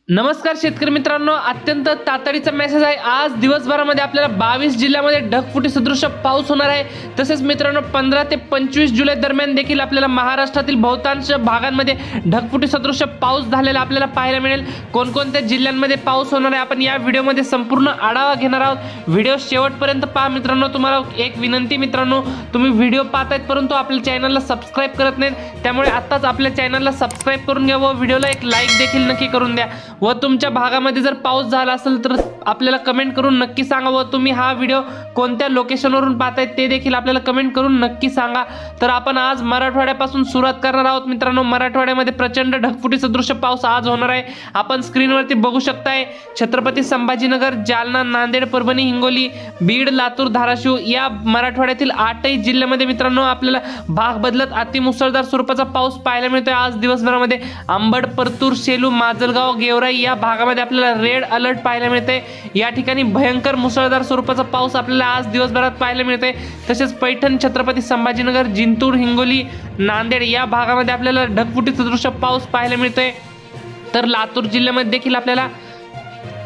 नमस्कार शेतकरी मित्रांनो, अत्यंत तातडीचा मेसेज आहे। आज दिवसभरामध्ये आपल्याला 22 जिल्ह्यामध्ये ढगफुटी सदृश पाऊस होणार आहे। तसेच मित्रांनो 15 ते 25 जुलै दरम्यान देखील आपल्याला महाराष्ट्रातील बहुतांश भागांमध्ये ढगफुटी सदृश पाऊस झालेला आपल्याला पाहायला मिळेल। कोणकोणत्या जिल्ह्यांमध्ये पाऊस होणार आहे आपण या व्हिडिओमध्ये संपूर्ण आढावा घेणार आहोत। व्हिडिओ शेवटपर्यंत पहा मित्रांनो। तुम्हाला एक विनंती मित्रांनो, तुम्ही व्हिडिओ पाहतायत परंतु आपल्या चॅनलला सबस्क्राइब करत नाहीत, त्यामुळे आताच आपल्या चॅनलला सबस्क्राइब करून घ्या व व्हिडिओला एक लाईक देखील नक्की करून द्या। व तुमच्या भागामध्ये जर पाऊस झाला असेल तर आपल्याला कमेंट करून नक्की सांगा व तुम्ही हा व्हिडिओ कोणत्या लोकेशनवरून पाहताय ते देखील आपल्याला कमेंट करून नक्की सांगा। तर आपण आज मराठवाड्यापासून सुरुवात करणार आहोत मित्रांनो। मराठवाड्यामध्ये प्रचंड ढगफुटी सदृश पाऊस आज होणार आहे। आपण स्क्रीनवरती बघू शकताय छत्रपती संभाजीनगर, जालना, नांदेड, परभणी, हिंगोली, बीड, लातूर, धाराशिव या मराठवाड्यातील 8 जिल्ह्यामध्ये मित्रांनो आपल्याला भाग बदलत अतिमुसळधार स्वरूपाचा पाऊस पाहायला मिळतोय। आज दिवसभरामध्ये अंबड, परतूर, सेलू, माजलगाव, गेवराई या भागामध्ये आपल्याला रेड अलर्ट पाहायला मिळते। या ठिकाणी भयंकर मुसळधार स्वरूपाचा पाऊस आपल्याला आज दिवसभरात पाहायला मिळते। तसेच पैठण, छत्रपती संभाजीनगर, जिंतूर, हिंगोली, नांदेड या भागामध्ये आपल्याला ढगफुटी सदृश पाऊस पाहायला मिळतोय। तर लातूर जिल्ह्यामध्ये देखील आपल्याला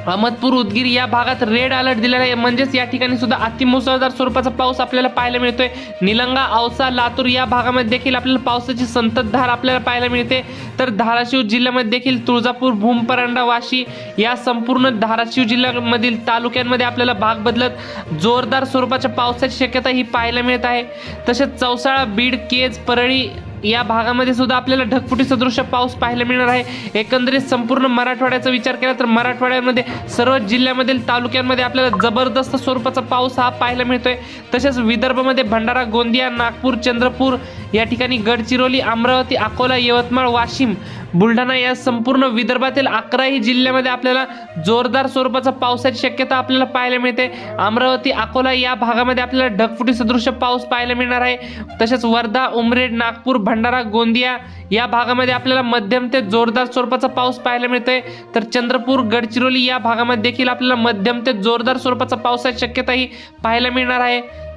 अहमदपूर, उदगीर या भागात रेड अलर्ट दिलेला आहे, म्हणजेच या ठिकाणी सुद्धा अतिमुसळधार स्वरूपाचा पाऊस आपल्याला पाहायला मिळतोय। निलंगा, औसा, लातूर या भागामध्ये देखील आपल्याला पावसाची संततधार आपल्याला पाहायला मिळते। तर धाराशिव जिल्ह्यामध्ये देखील तुळजापूर, भूम, परांडा, वाशी या संपूर्ण धाराशिव जिल्ह्यामधील तालुक्यांमध्ये आपल्याला भाग बदलत जोरदार स्वरूपाच्या पावसाची शक्यता ही पाहायला मिळत आहे। तसेच चौसाळा, बीड, केज, परळी या भागामध्ये सुद्धा आपल्याला ढगफुटी सदृश पाऊस पाहायला मिळणार आहे। एकंदरीत संपूर्ण मराठवाड्याचा विचार केला तर मराठवाड्यामध्ये सर्व जिल्ह्यामधील तालुक्यांमध्ये आपल्याला जबरदस्त स्वरूपाचा पाऊस हा पाहायला मिळतोय। तसेच विदर्भामध्ये भंडारा, गोंदिया, नागपूर, चंद्रपूर या ठिकाणी, गडचिरोली, अमरावती, अकोला, यवतमाळ, वाशिम, बुलढाणा या संपूर्ण विदर्भातील 11 जिल्ह्यामध्ये आपल्याला जोरदार स्वरूपाचा पावसाची शक्यता आपल्याला पाहायला मिळते। अमरावती, अकोला या भागामध्ये आपल्याला ढगफुटी सदृश पाऊस पाहायला मिळणार आहे। तसेच वर्धा, उमरेड, नागपूर, भंडारा, गोंदिया या भागामध्ये आपल्याला मध्यम ते जोरदार स्वरूपाचा पाऊस पाहायला मिळतोय। तर चंद्रपूर, गडचिरोली या भागामध्ये देखील आपल्याला मध्यम ते जोरदार स्वरूपाचा पावसाची शक्यता ही पाहायला मिळणार आहे।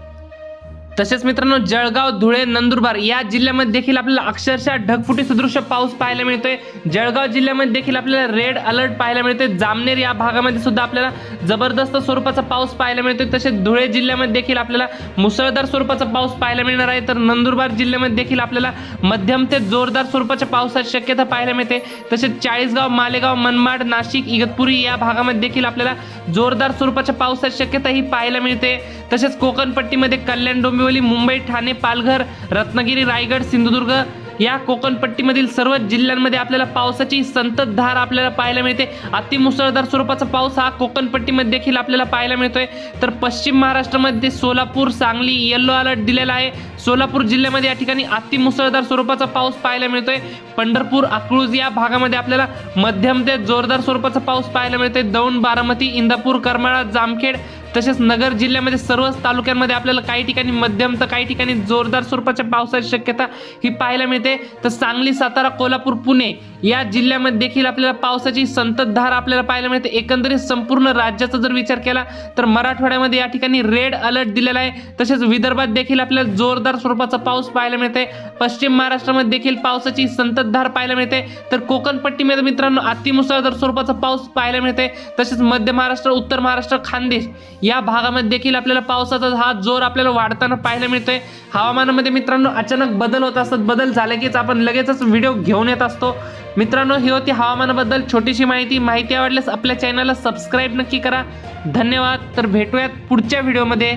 तसेच मित्रांनो जळगाव, धुळे, नंदुरबार या जिल्ह्यामध्ये देखील आपल्याला अक्षरशः ढगफुटी सदृश पाऊस पाहायला मिळतोय। जळगाव जिल्ह्यामध्ये देखील आपल्याला रेड अलर्ट पाहायला मिळतोय। जामनेर या भागामध्ये सुद्धा आपल्याला जबरदस्त स्वरूपाचा पाऊस पाहायला मिळतोय। तसेच धुळे जिल्ह्यामध्ये देखील आपल्याला मुसळधार स्वरूपाचा पाऊस पाहायला मिळणार आहे। तर नंदुरबार जिल्ह्यामध्ये देखील आपल्याला मध्यम ते जोरदार स्वरूपाच्या पावसाची शक्यता पाहायला मिळते। तसेच चाळीसगाव, मालेगाव, मनमाड, नाशिक, इगतपुरी या भागामध्ये देखील आपल्याला जोरदार स्वरूपाच्या पावसाची शक्यता ही पाहायला मिळते। तसेच कोकणपट्टीमध्ये कल्याण, डोंबिवली, मुंबई, ठाणे, पालघर, रत्नागिरी, रायगड, सिंधुदुर्ग या कोकणपट्टीमधील सर्व जिल्ह्यांमध्ये आपल्याला पावसाची संततधार आपल्याला पाहायला मिळते। अतिमुसळधार स्वरूपाचा पाऊस हा कोकणपट्टीमध्ये देखील आपल्याला पाहायला मिळतोय। तर पश्चिम महाराष्ट्रामध्ये सोलापूर, सांगली येलो अलर्ट दिलेला आहे। सोलापूर जिल्ह्यामध्ये या ठिकाणी अतिमुसळधार स्वरूपाचा पाऊस पाहायला मिळतोय। पंढरपूर, अकलूज या भागामध्ये आपल्याला मध्यम ते जोरदार स्वरूपाचा पाऊस पाहायला मिळतोय। दौंड, बारामती, इंदापूर, करमाळा, जामखेड तसेच नगर जिल्ह्यामध्ये सर्वच तालुक्यांमध्ये आपल्याला काही ठिकाणी मध्यम तर काही ठिकाणी जोरदार स्वरूपाच्या पावसाची शक्यता ही पाहायला मिळते। तर सांगली, सातारा, कोल्हापूर, पुणे या जिल्ह्यामध्ये देखील आपल्याला पावसाची संततधार आपल्याला पाहायला मिळते। एकंदरीत संपूर्ण राज्याचा जर विचार केला तर मराठवाड्यामध्ये या ठिकाणी रेड अलर्ट दिलेला आहे। तसेच विदर्भात देखील आपल्याला जोरदार स्वरूपाचा पाऊस पाहायला मिळते। पश्चिम महाराष्ट्रामध्ये देखील पावसाची संततधार पाहायला मिळते। तर कोकणपट्टीमध्ये मित्रांनो अतिमुसळधार स्वरूपाचा पाऊस पाहायला मिळते। तसेच मध्य महाराष्ट्र, उत्तर महाराष्ट्र, खानदेश या भागामध्ये देखील आपल्याला पावसाचा हा जोर आपल्याला वाढताना पाहायला मिळतोय। हवामानामध्ये मित्रांनो अचानक बदल होत असतात, बदल झाले कीच आपण लगेचच व्हिडिओ घेऊन येत असतो। मित्रांनो ही होती हवामानाबद्दल छोटीशी माहिती आवडल्यास आपल्या चॅनलला सबस्क्राइब नक्की करा। धन्यवाद। तर भेटूयात पुढच्या व्हिडिओमध्ये।